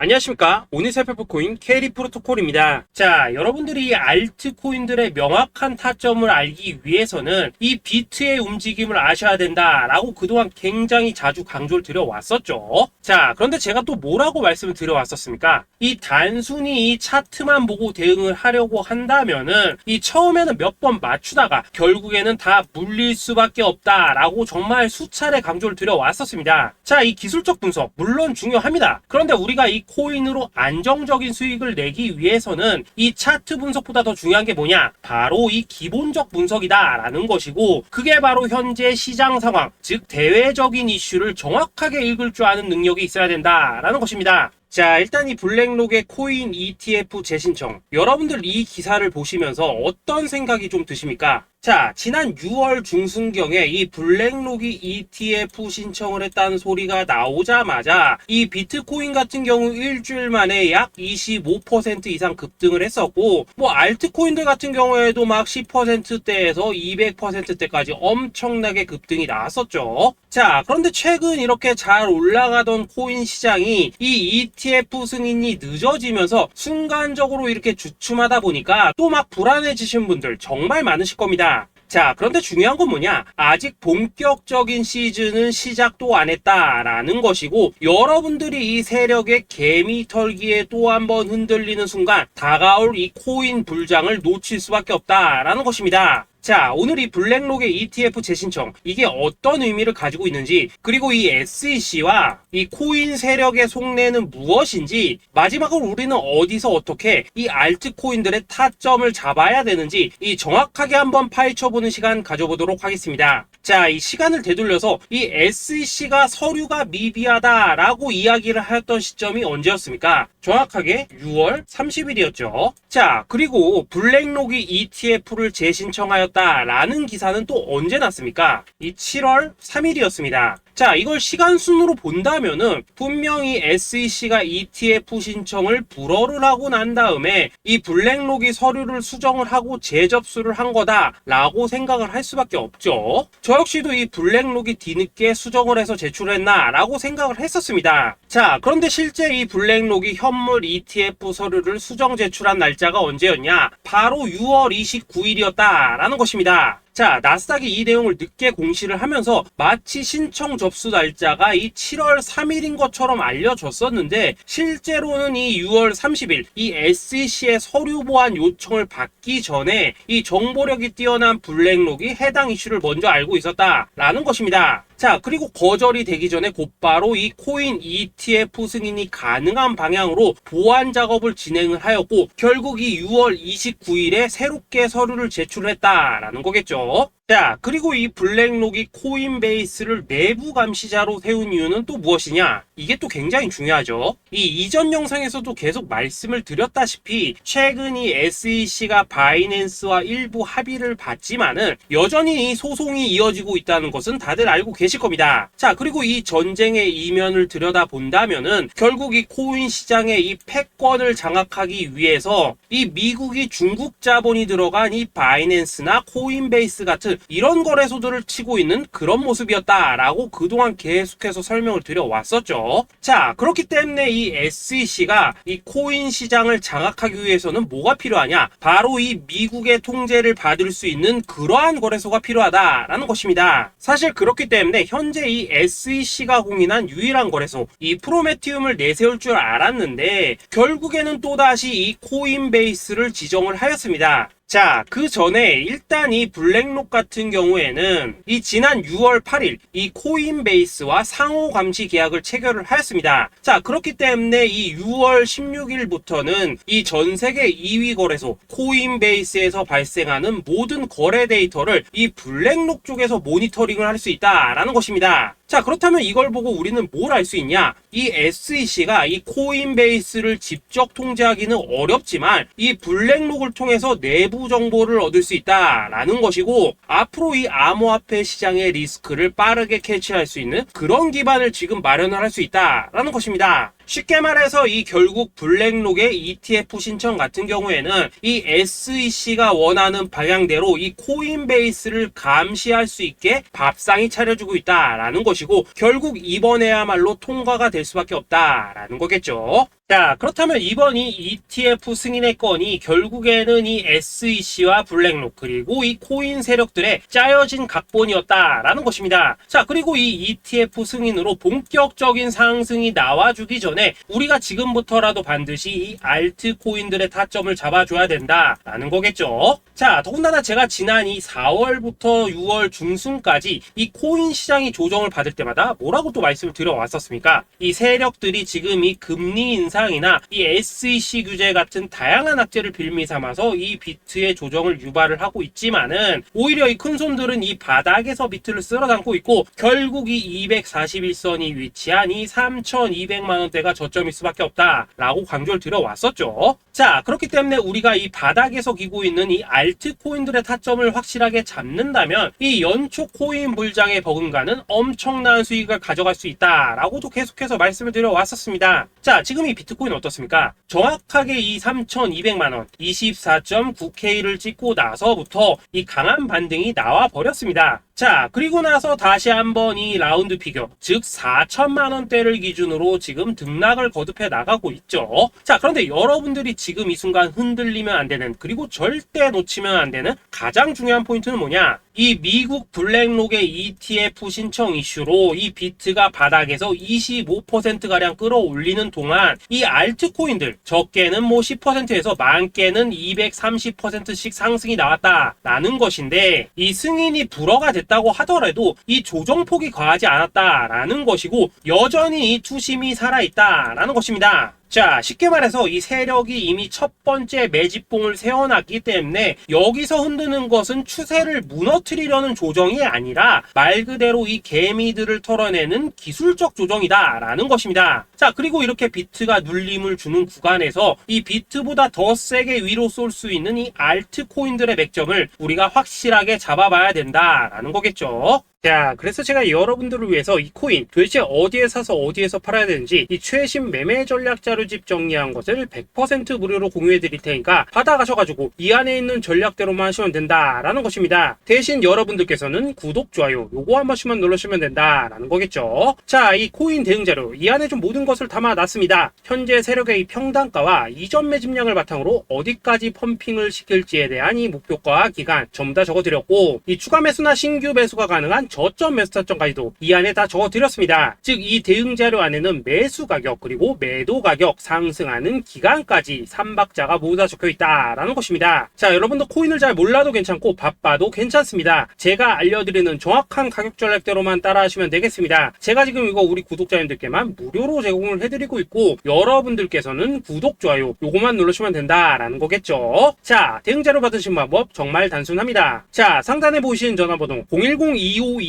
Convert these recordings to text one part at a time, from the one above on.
안녕하십니까. 오늘 살펴볼 코인 캐리 프로토콜입니다. 자, 여러분들이 이 알트코인들의 명확한 타점을 알기 위해서는 이 비트의 움직임을 아셔야 된다라고 그동안 굉장히 자주 강조를 드려왔었죠. 자, 그런데 제가 또 뭐라고 말씀을 드려왔었습니까? 이 단순히 이 차트만 보고 대응을 하려고 한다면은 이 처음에는 몇 번 맞추다가 결국에는 다 물릴 수밖에 없다라고 정말 수차례 강조를 드려왔었습니다. 자, 이 기술적 분석 물론 중요합니다. 그런데 우리가 이 코인으로 안정적인 수익을 내기 위해서는 이 차트 분석보다 더 중요한 게 뭐냐? 바로 이 기본적 분석이다 라는 것이고, 그게 바로 현재 시장 상황, 즉 대외적인 이슈를 정확하게 읽을 줄 아는 능력이 있어야 된다라는 것입니다. 자, 일단 이 블랙록의 코인 ETF 재신청, 여러분들 이 기사를 보시면서 어떤 생각이 좀 드십니까? 자, 지난 6월 중순경에 이 블랙록이 ETF 신청을 했다는 소리가 나오자마자 이 비트코인 같은 경우 일주일 만에 약 25% 이상 급등을 했었고, 뭐 알트코인들 같은 경우에도 막 10%대에서 200%대까지 엄청나게 급등이 나왔었죠. 자, 그런데 최근 이렇게 잘 올라가던 코인 시장이 이 ETF 승인이 늦어지면서 순간적으로 이렇게 주춤하다 보니까 또 막 불안해지신 분들 정말 많으실 겁니다. 자, 그런데 중요한 건 뭐냐? 아직 본격적인 시즌은 시작도 안 했다라는 것이고, 여러분들이 이 세력의 개미 털기에 또 한 번 흔들리는 순간 다가올 이 코인 불장을 놓칠 수밖에 없다라는 것입니다. 자, 오늘 이 블랙록의 ETF 재신청, 이게 어떤 의미를 가지고 있는지, 그리고 이 SEC와 이 코인 세력의 속내는 무엇인지, 마지막으로 우리는 어디서 어떻게 이 알트코인들의 타점을 잡아야 되는지 이 정확하게 한번 파헤쳐보는 시간 가져보도록 하겠습니다. 자, 이 시간을 되돌려서 이 SEC가 서류가 미비하다라고 이야기를 하였던 시점이 언제였습니까? 정확하게 6월 30일이었죠. 자, 그리고 블랙록이 ETF를 재신청하였다라는 기사는 또 언제 났습니까? 이 7월 3일이었습니다. 자, 이걸 시간순으로 본다면은 분명히 SEC가 ETF 신청을 불허를 하고 난 다음에 이 블랙록이 서류를 수정을 하고 재접수를 한 거다라고 생각을 할 수밖에 없죠. 저 역시도 이 블랙록이 뒤늦게 수정을 해서 제출했나라고 생각을 했었습니다. 자, 그런데 실제 이 블랙록이 현물 ETF 서류를 수정 제출한 날짜가 언제였냐? 바로 6월 29일이었다라는 것입니다. 자, 나스닥이 이 내용을 늦게 공시를 하면서 마치 신청 접수 날짜가 이 7월 3일인 것처럼 알려졌었는데, 실제로는 이 6월 30일 이 SEC의 서류 보완 요청을 받기 전에 이 정보력이 뛰어난 블랙록이 해당 이슈를 먼저 알고 있었다라는 것입니다. 자, 그리고 거절이 되기 전에 곧바로 이 코인 ETF 승인이 가능한 방향으로 보완 작업을 진행을 하였고, 결국 이 6월 29일에 새롭게 서류를 제출했다라는 거겠죠. 자, 그리고 이 블랙록이 코인베이스를 내부 감시자로 세운 이유는 또 무엇이냐? 이게 또 굉장히 중요하죠. 이 이전 영상에서도 계속 말씀을 드렸다시피 최근 이 SEC가 바이낸스와 일부 합의를 봤지만은 여전히 이 소송이 이어지고 있다는 것은 다들 알고 계실 겁니다. 자, 그리고 이 전쟁의 이면을 들여다본다면은 결국 이 코인 시장의 이 패권을 장악하기 위해서 이 미국이 중국 자본이 들어간 이 바이낸스나 코인베이스 같은 이런 거래소들을 치고 있는 그런 모습이었다라고 그동안 계속해서 설명을 드려왔었죠. 자, 그렇기 때문에 이 SEC가 이 코인 시장을 장악하기 위해서는 뭐가 필요하냐? 바로 이 미국의 통제를 받을 수 있는 그러한 거래소가 필요하다라는 것입니다. 사실 그렇기 때문에 현재 이 SEC가 공인한 유일한 거래소, 이 프로메티움을 내세울 줄 알았는데 결국에는 또다시 이 코인베이스를 지정을 하였습니다. 자, 그 전에 일단 이 블랙록 같은 경우에는 이 지난 6월 8일 이 코인베이스와 상호 감시 계약을 체결을 하였습니다. 자, 그렇기 때문에 이 6월 16일부터는 이 전 세계 2위 거래소 코인베이스에서 발생하는 모든 거래 데이터를 이 블랙록 쪽에서 모니터링을 할 수 있다라는 것입니다. 자, 그렇다면 이걸 보고 우리는 뭘 알 수 있냐? 이 SEC가 이 코인베이스를 직접 통제하기는 어렵지만 이 블랙록을 통해서 내부 정보를 얻을 수 있다라는 것이고, 앞으로 이 암호화폐 시장의 리스크를 빠르게 캐치할 수 있는 그런 기반을 지금 마련을 할 수 있다라는 것입니다. 쉽게 말해서 이 결국 블랙록의 ETF 신청 같은 경우에는 이 SEC가 원하는 방향대로 이 코인베이스를 감시할 수 있게 밥상이 차려주고 있다라는 것이고, 결국 이번에야말로 통과가 될 수밖에 없다라는 거겠죠. 자, 그렇다면 이번 이 ETF 승인의 건이 결국에는 이 SEC와 블랙록 그리고 이 코인 세력들의 짜여진 각본이었다라는 것입니다. 자, 그리고 이 ETF 승인으로 본격적인 상승이 나와주기 전에 우리가 지금부터라도 반드시 이 알트코인들의 타점을 잡아줘야 된다라는 거겠죠. 자, 더군다나 제가 지난 이 4월부터 6월 중순까지 이 코인 시장이 조정을 받을 때마다 뭐라고 또 말씀을 드려왔었습니까? 이 세력들이 지금 이 금리 인상이나 이 SEC 규제 같은 다양한 악재를 빌미 삼아서 이 비트의 조정을 유발을 하고 있지만은 오히려 이 큰손들은 이 바닥에서 비트를 쓸어 담고 있고 결국 이 241선이 위치한 이 3,200만원대가 저점일 수밖에 없다라고 강조를 드려왔었죠. 자, 그렇기 때문에 우리가 이 바닥에서 기고 있는 이 알트코인들의 타점을 확실하게 잡는다면 이 연초 코인 불장에 버금가는 엄청난 수익을 가져갈 수 있다라고도 계속해서 말씀을 드려왔었습니다. 자, 지금 이 비트코인 어떻습니까? 정확하게 이 3,200만원 24.9K를 찍고 나서부터 이 강한 반등이 나와 버렸습니다. 자, 그리고 나서 다시 한번 이 라운드 피겨, 즉 4천만원대를 기준으로 지금 등락을 거듭해 나가고 있죠. 자, 그런데 여러분들이 지금 이 순간 흔들리면 안 되는, 그리고 절대 놓치면 안 되는 가장 중요한 포인트는 뭐냐? 이 미국 블랙록의 ETF 신청 이슈로 이 비트가 바닥에서 25%가량 끌어올리는 동안 이 알트코인들 적게는 뭐 10%에서 많게는 230%씩 상승이 나왔다라는 것인데, 이 승인이 불허가 됐다고 하더라도 이 조정폭이 과하지 않았다라는 것이고 여전히 이 투심이 살아있다라는 것입니다. 자, 쉽게 말해서 이 세력이 이미 첫 번째 매집봉을 세워놨기 때문에 여기서 흔드는 것은 추세를 무너뜨리려는 조정이 아니라 말 그대로 이 개미들을 털어내는 기술적 조정이다라는 것입니다. 자, 그리고 이렇게 비트가 눌림을 주는 구간에서 이 비트보다 더 세게 위로 쏠 수 있는 이 알트코인들의 맥점을 우리가 확실하게 잡아봐야 된다라는 거겠죠. 자, 그래서 제가 여러분들을 위해서 이 코인 도대체 어디에 사서 어디에서 팔아야 되는지 이 최신 매매 전략 자료집 정리한 것을 100% 무료로 공유해 드릴 테니까 받아가셔가지고 이 안에 있는 전략대로만 하시면 된다라는 것입니다. 대신 여러분들께서는 구독, 좋아요 요거 한 번씩만 눌러주시면 된다라는 거겠죠. 자, 이 코인 대응 자료 이 안에 좀 모든 것을 담아놨습니다. 현재 세력의 이 평단가와 이전 매집량을 바탕으로 어디까지 펌핑을 시킬지에 대한 이 목표가 기간 전부 다 적어드렸고, 이 추가 매수나 신규 매수가 가능한 저점 매수 타점까지도 이 안에 다 적어드렸습니다. 즉 이 대응 자료 안에는 매수 가격 그리고 매도 가격, 상승하는 기간까지 3박자가 모두 다 적혀있다라는 것입니다. 자, 여러분도 코인을 잘 몰라도 괜찮고 바빠도 괜찮습니다. 제가 알려드리는 정확한 가격 전략대로만 따라하시면 되겠습니다. 제가 지금 이거 우리 구독자님들께만 무료로 제공을 해드리고 있고 여러분들께서는 구독, 좋아요 요거만 누르시면 된다라는 거겠죠. 자, 대응 자료 받으신 방법 정말 단순합니다. 자, 상단에 보이시는 전화번호 010-2529-4421번으로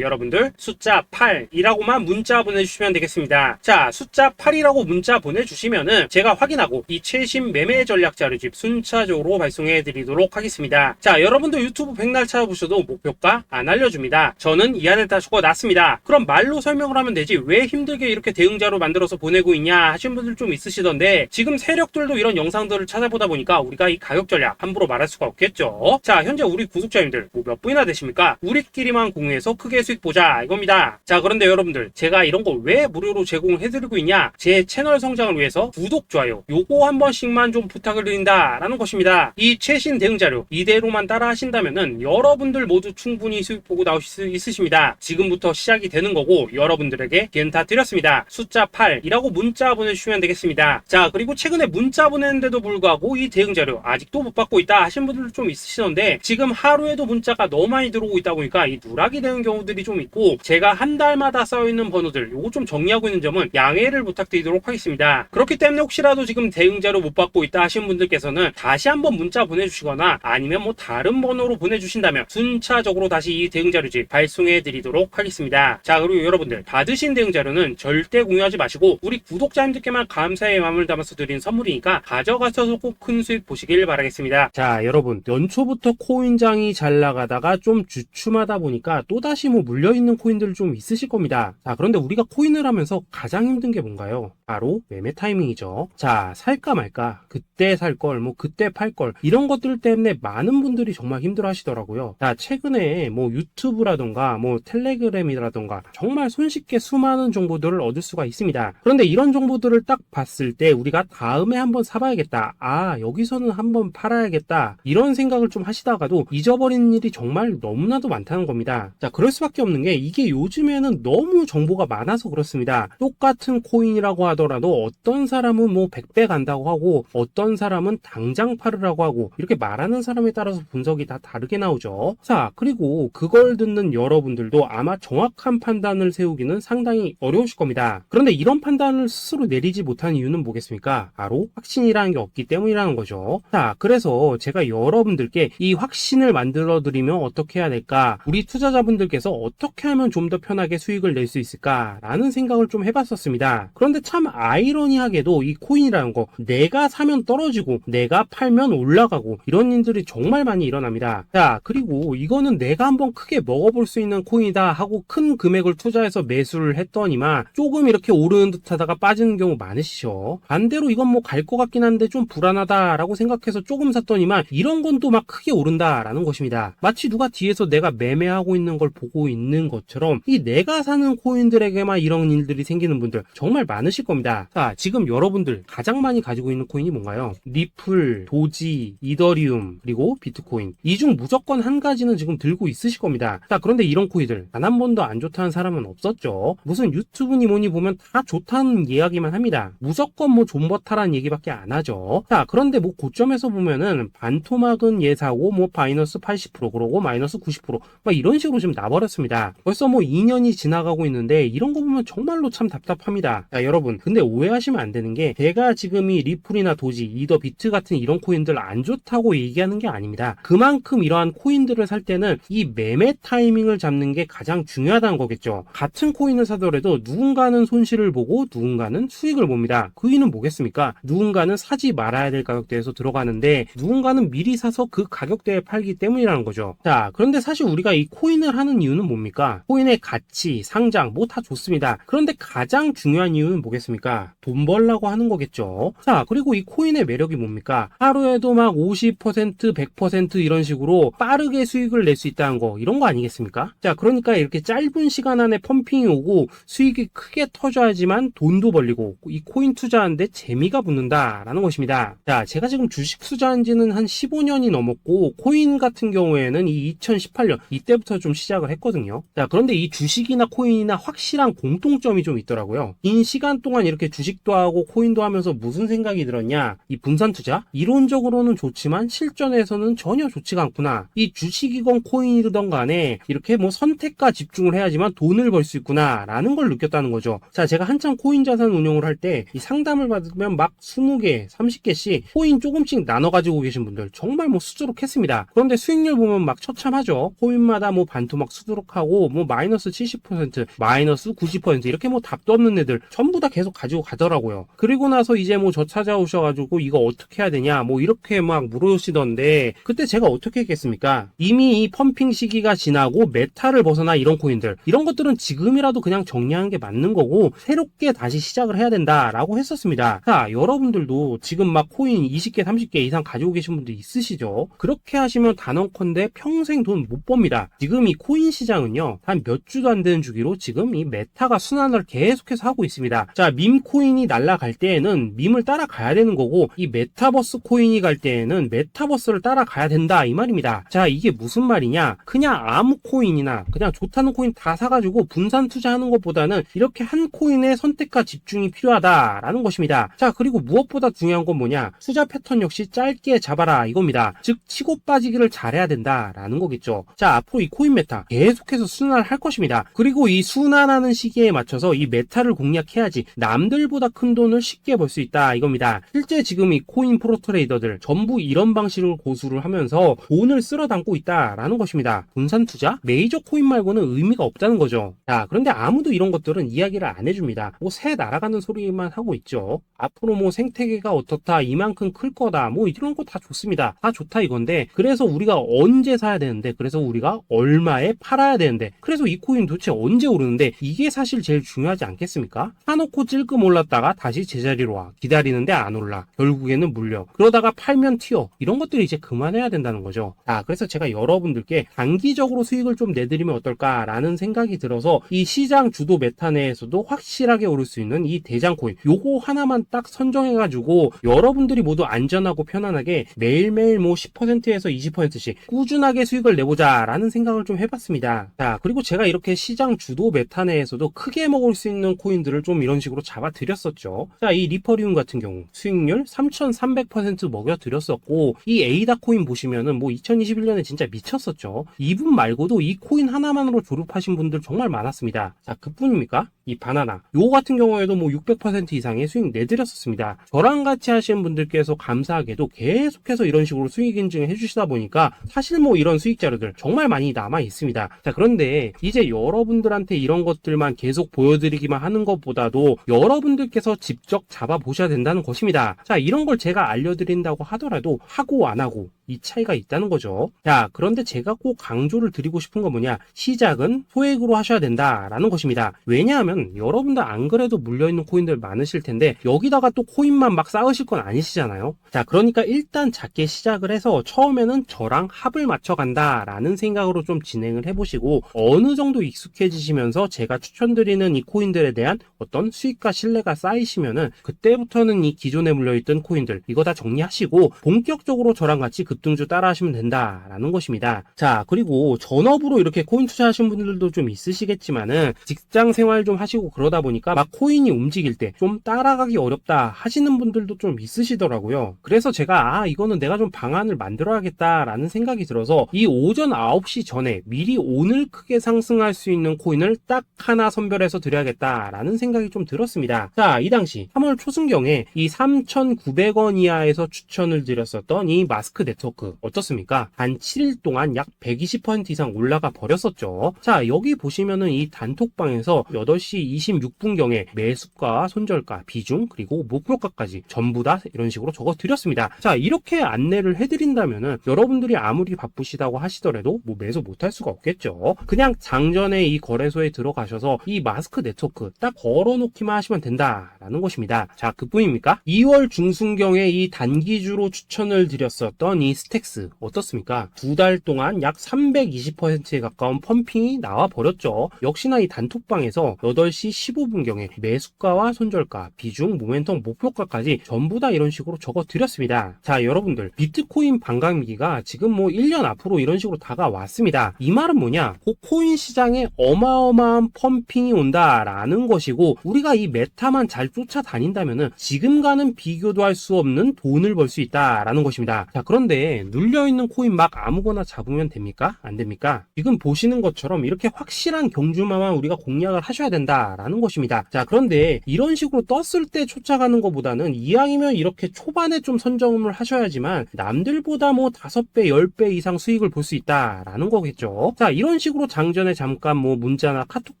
여러분들 숫자 8이라고만 문자 보내주시면 되겠습니다. 자, 숫자 8이라고 문자 보내주시면은 제가 확인하고 이 최신 매매 전략 자료집 순차적으로 발송해 드리도록 하겠습니다. 자, 여러분도 유튜브 백날 찾아보셔도 목표가 안 알려줍니다. 저는 이 안에 다 적어놨습니다. 그럼 말로 설명을 하면 되지 왜 힘들게 이렇게 대응 자료 만들어서 보내고 있냐 하신 분들 좀 있으시던데, 지금 세력들도 이런 영상들을 찾아보다 보니까 우리가 이 가격 전략 함부로 말할 수가 없겠죠. 자, 현재 우리 구독자님들 뭐 몇 분이나 되십니까? 우리끼리만 공유해서 크게 수익 보자 이겁니다. 자, 그런데 여러분들 제가 이런 거 왜 무료로 제공을 해드리고 있냐? 제 채널 성장을 위해서 구독, 좋아요 요거 한 번씩만 좀 부탁을 드린다라는 것입니다. 이 최신 대응 자료 이대로만 따라 하신다면은 여러분들 모두 충분히 수익 보고 나오실 수 있으십니다. 지금부터 시작이 되는 거고 여러분들에게 기회는 다 드렸습니다. 숫자 8이라고 문자 보내주시면 되겠습니다. 자, 그리고 최근에 문자 보냈는데도 불구하고 이 대응 자료 아직도 못 받고 있다 하신 분들 좀 있으시던데, 지금 하루에도 문자가 너무 많이 들어오고 있다 보니까 이 누락이 되는 경우들이 좀 있고 제가 한 달마다 쌓여있는 번호들 요거 좀 정리하고 있는 점은 양해를 부탁드리도록 하겠습니다. 그렇기 때문에 혹시라도 지금 대응 자료 못 받고 있다 하신 분들께서는 다시 한번 문자 보내주시거나 아니면 뭐 다른 번호로 보내주신다면 순차적으로 다시 이 대응 자료집 발송해 드리도록 하겠습니다. 자, 그리고 여러분들 받으신 대응 자료는 절대 공유하지 마시고 우리 구독자님들께만 감사의 마음을 담아서 드린 선물이니까 가져가셔서 꼭 큰 수익 보시길 바라겠습니다. 자, 여러분 연초부터 코인장이 잘 나가다가 좀 주춤하다 보니까 또다시 뭐 물려있는 코인들 좀 있으실 겁니다. 자, 그런데 우리가 코인을 하면서 가장 힘든 게 뭔가요? 바로 매매 타이밍이죠. 자, 살까 말까, 그때 살 걸, 뭐 그때 팔 걸, 이런 것들 때문에 많은 분들이 정말 힘들어 하시더라고요. 자, 최근에 뭐 유튜브라던가 뭐 텔레그램이라던가 정말 손쉽게 수많은 정보들을 얻을 수가 있습니다. 그런데 이런 정보들을 딱 봤을 때 우리가 다음에 한번 사봐야겠다, 아 여기서는 한번 팔아야겠다, 이런 생각을 좀 하시다가도 잊어버리는 일이 정말 너무나도 많다는 겁니다. 자, 그럴 수밖에 없는 게 이게 요즘에는 너무 정보가 많아서 그렇습니다. 똑같은 코인이라고 하더라도 어떤 사람은 뭐 100배 간다고 하고 어떤 사람은 당장 팔으라고 하고, 이렇게 말하는 사람에 따라서 분석이 다 다르게 나오죠. 자, 그리고 그걸 듣는 여러분들도 아마 정확한 판단을 세우기는 상당히 어려우실 겁니다. 그런데 이런 판단을 스스로 내리지 못한 이유는 뭐겠습니까? 바로 확신이라는 게 없기 때문이라는 거죠. 자, 그래서 제가 여러분들께 이 확신을 만들어 드리면 어떻게 해야 될까, 우리 투자자분들께서 어떻게 하면 좀 더 편하게 수익을 낼 수 있을까 라는 생각을 좀 해봤었습니다. 그런데 참 아이러니하게도 이 코인이라는 거, 내가 사면 떨어지고 내가 팔면 올라가고 이런 일들이 정말 많이 일어납니다. 자, 그리고 이거는 내가 한번 크게 먹어볼 수 있는 코인이다 하고 큰 금액을 투자해서 매수를 했더니만 조금 이렇게 오르는 듯 하다가 빠지는 경우 많으시죠. 반대로 이건 뭐 갈 것 같긴 한데 좀 불안하다 라고 생각해서 조금 샀더니만 이런 건 또 막 크게 오른다 라는 것입니다. 마치 누가 뒤에서 내가 매매하고 있는 걸 보고 있는 것처럼 이 내가 사는 코인들에게만 이런 일들이 생기는 분들 정말 많으실 겁니다. 자, 지금 여러분들 가장 많이 가지고 있는 코인이 뭔가요? 리플, 도지, 이더리움, 그리고 비트코인. 이 중 무조건 한 가지는 지금 들고 있으실 겁니다. 자, 그런데 이런 코인들 단 한 번도 안 좋다는 사람은 없었죠. 무슨 유튜브니 뭐니 보면 다 좋다는 이야기만 합니다. 무조건 뭐 존버타라는 얘기밖에 안 하죠. 자, 그런데 뭐 고점에서 보면은 반토막은 예사고 뭐 마이너스 80% 그러고 마이너스 90% 막 이런 식으로 지금 나버렸습니다. 벌써 뭐 2년이 지나가고 있는데 이런 거 보면 정말로 참 답답합니다. 자, 여러분 근데 오해하시면 안 되는 게 제가 지금 이 리플이나 도지, 이더, 비트 같은 이런 코인들 안 좋다고 얘기하는 게 아닙니다. 그만큼 이러한 코인들을 살 때는 이 매매 타이밍을 잡는 게 가장 중요하다는 거겠죠. 같은 코인을 사더라도 누군가는 손실을 보고 누군가는 수익을 봅니다. 그 이유는 뭐겠습니까? 누군가는 사지 말아야 될 가격대에서 들어가는데 누군가는 미리 사서 그 가격대에 팔기 때문이라는 거죠. 자, 그런데 사실 우리가 이 코인을 하는 이유는 뭡니까? 코인의 가치, 상장 뭐 다 좋습니다. 그런데 가장 중요한 이유는 뭐겠습니까? 돈 벌라고 하는 거겠죠. 자, 그리고 이 코인의 매력이 뭡니까? 하루에도 막 50%, 100% 이런 식으로 빠르게 수익을 낼 수 있다는 거, 이런 거 아니겠습니까? 자, 그러니까 이렇게 짧은 시간 안에 펌핑이 오고 수익이 크게 터져야지만 돈도 벌리고 이 코인 투자하는데 재미가 붙는다라는 것입니다. 자, 제가 지금 주식 투자한 지는 한 15년이 넘었고 코인 같은 경우에는 이 2018년 이때부터 좀 시작을 했거든요. 자, 그런데 이 주식이나 코인이나 확실한 공통점이 좀 있더라고요. 긴 시간 동안 이렇게 주식도 하고 코인도 하면서 무슨 생각이 들었냐, 이 분산 투자 이론적으로는 좋지만 실전에서는 전혀 좋지가 않구나. 이 주식이건 코인이든 간에 이렇게 뭐 선택과 집중을 해야지만 돈을 벌 수 있구나 라는 걸 느꼈다는 거죠. 자, 제가 한참 코인 자산 운용을 할 때 이 상담을 받으면 막 20개, 30개씩 코인 조금씩 나눠 가지고 계신 분들 정말 뭐 수두룩했습니다. 그런데 수익률 보면 막 처참하죠. 코인마다 뭐 반토막 수두룩하고 뭐 마이너스 70%, 마이너스 90% 이렇게 뭐 답도 없는 애들 전부 다 계속 가지고 가더라고요. 그리고 나서 이제 뭐 저 찾아오셔가지고 이거 어떻게 해야 되냐 뭐 이렇게 막 물으시던데 그때 제가 어떻게 했겠습니까? 이미 이 펌핑 시기가 지나고 메타를 벗어나 이런 코인들, 이런 것들은 지금이라도 그냥 정리하는 게 맞는 거고 새롭게 다시 시작을 해야 된다라고 했었습니다. 자, 여러분들도 지금 막 코인 20개, 30개 이상 가지고 계신 분들 있으시죠? 그렇게 하시면 단언컨대 평생 돈 못 법니다. 지금 이 코인 시장은요, 한 몇 주도 안 되는 주기로 지금 이 메타가 순환을 계속해서 하고 있습니다. 자, 밈 코인이 날아갈 때에는 밈을 따라가야 되는 거고 이 메타버스 코인이 갈 때에는 메타버스를 따라가야 된다 이 말입니다. 자, 이게 무슨 말이냐? 그냥 아무 코인이나 그냥 좋다는 코인 다 사가지고 분산 투자하는 것보다는 이렇게 한 코인에 선택과 집중이 필요하다라는 것입니다. 자, 그리고 무엇보다 중요한 건 뭐냐? 투자 패턴 역시 짧게 잡아라 이겁니다. 즉 치고 빠지기를 잘해야 된다라는 거겠죠. 자, 앞으로 이 코인 메타 계속해서 순환을 할 것입니다. 그리고 이 순환하는 시기에 맞춰서 이 메타를 공략해야지 남들보다 큰 돈을 쉽게 벌 수 있다 이겁니다. 실제 지금 이 코인 프로 트레이더들 전부 이런 방식을 고수를 하면서 돈을 쓸어 담고 있다라는 것입니다. 분산 투자? 메이저 코인 말고는 의미가 없다는 거죠. 자, 그런데 아무도 이런 것들은 이야기를 안 해줍니다. 뭐 새 날아가는 소리만 하고 있죠. 앞으로 뭐 생태계가 어떻다, 이만큼 클 거다, 뭐 이런 거 다 좋습니다. 다 좋다 이건데 그래서 우리가 언제 사야 되는데, 그래서 우리가 얼마에 팔아야 되는데, 그래서 이 코인 도대체 언제 오르는데, 이게 사실 제일 중요하지 않겠습니까? 사놓고 찔끔 올랐다가 다시 제자리로 와. 기다리는데 안 올라. 결국에는 물려. 그러다가 팔면 튀어. 이런 것들이 이제 그만해야 된다는 거죠. 그래서 제가 여러분들께 단기적으로 수익을 좀 내드리면 어떨까라는 생각이 들어서 이 시장 주도 메타 내에서도 확실하게 오를 수 있는 이 대장 코인, 요거 하나만 딱 선정해가지고 여러분들이 모두 안전하고 편안하게 매일매일 뭐 10%에서 20%씩 꾸준하게 수익을 내보자 라는 생각을 좀 해봤습니다. 그리고 제가 이렇게 시장 주도 메타 내에서도 크게 먹을 수 있는 코인들을 좀 이런 식으로 잡아드렸었죠. 이 리퍼리움 같은 경우 수익률 3300% 먹여드렸었고, 이 에이다 코인 보시면은 뭐 2021년에 진짜 미쳤었죠. 이분 말고도 이 코인 하나만으로 졸업하신 분들 정말 많았습니다. 그뿐입니까? 이 바나나 요거 같은 경우에도 뭐 600% 이상의 수익 내드렸었습니다. 저랑 같이 하시는 분들께서 감사하게도 계속해서 이런 식으로 수익 인증을 해주시다 보니까 사실 뭐 이런 수익 자료들 정말 많이 남아 있습니다. 그런데 이제 여러분들한테 이런 것들만 계속 보여드리기만 하는 것보다도 여러분들께서 직접 잡아보셔야 된다는 것입니다. 이런 걸 제가 알려드린다고 하더라도 하고 안 하고 이 차이가 있다는 거죠. 그런데 제가 꼭 강조를 드리고 싶은 건 뭐냐, 시작은 소액으로 하셔야 된다라는 것입니다. 왜냐하면 여러분들 안 그래도 물려있는 코인들 많으실 텐데 여기다가 또 코인만 막 쌓으실 건 아니시잖아요. 그러니까 일단 작게 시작을 해서 처음에는 저랑 합을 맞춰간다라는 생각으로 좀 진행을 해보시고, 어느 정도 익숙해지시면서 제가 추천드리는 이 코인들에 대한 어떤 수익과 신뢰가 쌓이시면은 그때부터는 이 기존에 물려있던 코인들 이거 다 정리하시고 본격적으로 저랑 같이 급등주 따라 하시면 된다라는 것입니다. 그리고 전업으로 이렇게 코인 투자하시는 분들도 좀 있으시겠지만은 직장 생활 좀 하시고 그러다 보니까 막 코인이 움직일 때 좀 따라가기 어렵다 하시는 분들도 좀 있으시더라고요. 그래서 제가 이거는 내가 좀 방안을 만들어야겠다라는 생각이 들어서 이 오전 9시 전에 미리 오늘 크게 상승할 수 있는 코인을 딱 하나 선별해서 드려야겠다라는 생각이 좀 들었습니다. 이 당시 3월 초순경에 이 3,900원 이하에서 추천을 드렸었던 이 마스크 네트워크 어떻습니까? 단 7일 동안 약 120% 이상 올라가 버렸었죠. 여기 보시면은 이 단톡방에서 8시 26분경에 매수가, 손절가, 비중, 그리고 목표가까지 전부 다 이런 식으로 적어 드렸습니다. 이렇게 안내를 해드린다면은 여러분들이 아무리 바쁘시다고 하시더라도 뭐 매수 못할 수가 없겠죠. 그냥 장전에 이 거래소에 들어가셔서 이 마스크 네트워크 딱 걸어놓기만 하시면 된다라는 것입니다. 그뿐입니까? 2월 중순경에 이 단기주로 추천을 드렸었던 이 스택스 어떻습니까? 2달 동안 약 320%에 가까운 펌핑이 나와 버렸죠. 역시나 이 단톡방에서 8시 15분경에 매수가와 손절가, 비중, 모멘텀, 목표가까지 전부 다 이런 식으로 적어 드렸습니다. 여러분들 비트코인 반감기가 지금 뭐 1년 앞으로 이런 식으로 다가왔습니다. 이 말은 뭐냐? 코인 시장에 어마어마한 펌핑이 온다라는 것이고, 우리가 이 메타만 잘 쫓아다닌다면은 지금과는 비교도 할 수 없는 돈을 벌 수 있다라는 것입니다. 그런데 눌려있는 코인 막 아무거나 잡으면 됩니까? 안 됩니까? 지금 보시는 것처럼 이렇게 확실한 경주마만 우리가 공략을 하셔야 된다라는 것입니다. 그런데 이런 식으로 떴을 때 쫓아가는 것보다는 이왕이면 이렇게 초반에 좀 선점을 하셔야지만 남들보다 뭐 5배, 10배 이상 수익을 볼 수 있다라는 거겠죠. 이런 식으로 장전에 잠깐 뭐 문자나 카톡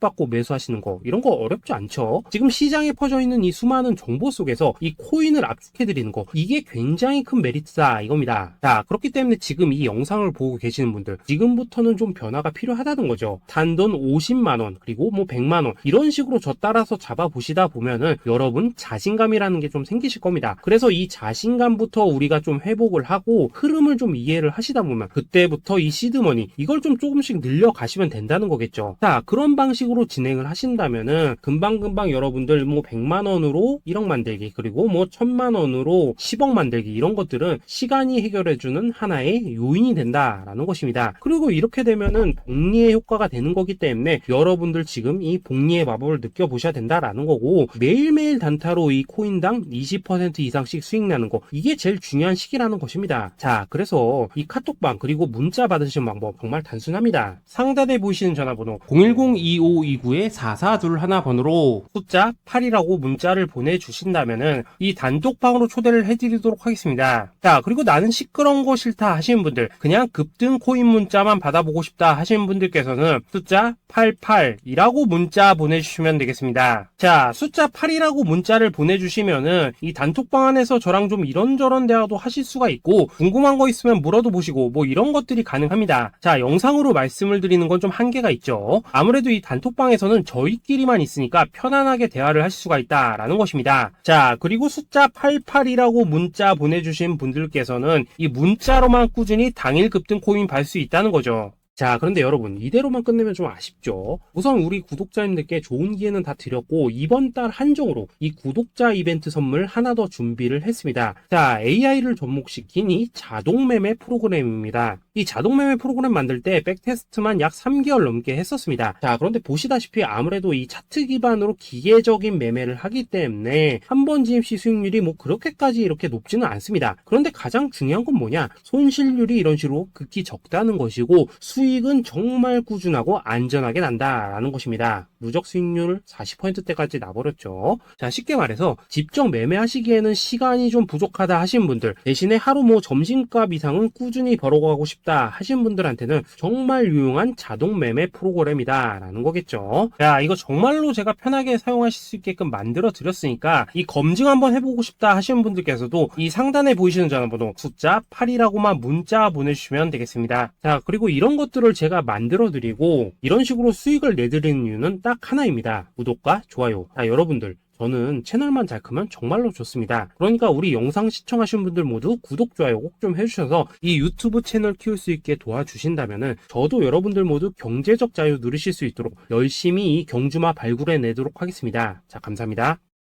받고 매수하시는 거 이런 거 어렵지 않죠. 지금 시장에 퍼져 있는 이 수많은 정보 속에서 이 코인을 압축해드리는 거, 이게 굉장히 큰 메리트다 이겁니다. 그렇기 때문에 지금 이 영상을 보고 계시는 분들 지금부터는 좀 변화가 필요하다는 거죠. 단돈 50만원 그리고 뭐 100만원 이런 식으로 저 따라서 잡아보시다 보면은 여러분 자신감이라는 게 좀 생기실 겁니다. 그래서 이 자신감부터 우리가 좀 회복을 하고 흐름을 좀 이해를 하시다 보면 그때부터 이 시드머니 이걸 좀 조금씩 늘려가시면 된다는 거겠죠. 그런 방식으로 진행을 하신다면은 금방금방 여러분들 뭐 100만원으로 1억 만들기, 그리고 뭐 1000만원으로 10억 만들기, 이런 것들은 시간이 해결해주는 하나의 요인이 된다라는 것입니다. 그리고 이렇게 되면은 복리의 효과가 되는 거기 때문에 여러분들 지금 이 복리의 마법을 느껴보셔야 된다라는 거고, 매일매일 단타로 이 코인당 20% 이상씩 수익 나는 거, 이게 제일 중요한 시기라는 것입니다. 그래서 이 카톡방 그리고 문자 받으시는 방법 정말 단순합니다. 상단에 보이시는 전화번호 010-2529-4421 번호로 숫자 8이라고 문자를 보내주신다면은 이 단톡방으로 초대를 해드리도록 하겠습니다. 그리고 나는 시끄러운 어려운 거 싫다 하시는 분들, 그냥 급등 코인 문자만 받아보고 싶다 하시는 분들께서는 숫자 88이라고 문자 보내주시면 되겠습니다. 자, 숫자 8이라고 문자를 보내주시면은 이 단톡방 안에서 저랑 좀 이런저런 대화도 하실 수가 있고, 궁금한 거 있으면 물어도 보시고 뭐 이런 것들이 가능합니다. 자, 영상으로 말씀을 드리는 건 좀 한계가 있죠. 아무래도 이 단톡방에서는 저희끼리만 있으니까 편안하게 대화를 하실 수가 있다라는 것입니다. 자, 그리고 숫자 88이라고 문자 보내주신 분들께서는 이 문자로만 꾸준히 당일 급등 코인 받을 수 있다는 거죠. 자, 그런데 여러분, 이대로만 끝내면 좀 아쉽죠. 우선 우리 구독자님들께 좋은 기회는 다 드렸고, 이번 달 한정으로 이 구독자 이벤트 선물 하나 더 준비를 했습니다. 자, AI를 접목시킨 이 자동매매 프로그램입니다. 이 자동매매 프로그램 만들 때 백테스트만 약 3개월 넘게 했었습니다. 자, 그런데 보시다시피 아무래도 이 차트 기반으로 기계적인 매매를 하기 때문에 한 번 지입 시 수익률이 뭐 그렇게까지 이렇게 높지는 않습니다. 그런데 가장 중요한 건 뭐냐? 손실률이 이런 식으로 극히 적다는 것이고, 수익은 정말 꾸준하고 안전하게 난다라는 것입니다. 누적 수익률 40%대까지 나버렸죠. 자, 쉽게 말해서 직접 매매하시기에는 시간이 좀 부족하다 하시는 분들, 대신에 하루 뭐 점심값 이상은 꾸준히 벌어가고 싶다 하시는 분들한테는 정말 유용한 자동 매매 프로그램이다 라는 거겠죠. 자, 이거 정말로 제가 편하게 사용하실 수 있게끔 만들어 드렸으니까 이 검증 한번 해보고 싶다 하시는 분들께서도 이 상단에 보이시는 전화번호 숫자 8이라고만 문자 보내주시면 되겠습니다. 자, 그리고 이런 것들을 제가 만들어 드리고 이런 식으로 수익을 내드리는 이유는 딱 하나입니다. 구독과 좋아요. 자, 여러분들, 저는 채널만 잘 크면 정말로 좋습니다. 그러니까 우리 영상 시청하신 분들 모두 구독, 좋아요 꼭 좀 해주셔서 이 유튜브 채널 키울 수 있게 도와주신다면은 저도 여러분들 모두 경제적 자유 누리실 수 있도록 열심히 이 경주마 발굴해 내도록 하겠습니다. 자, 감사합니다.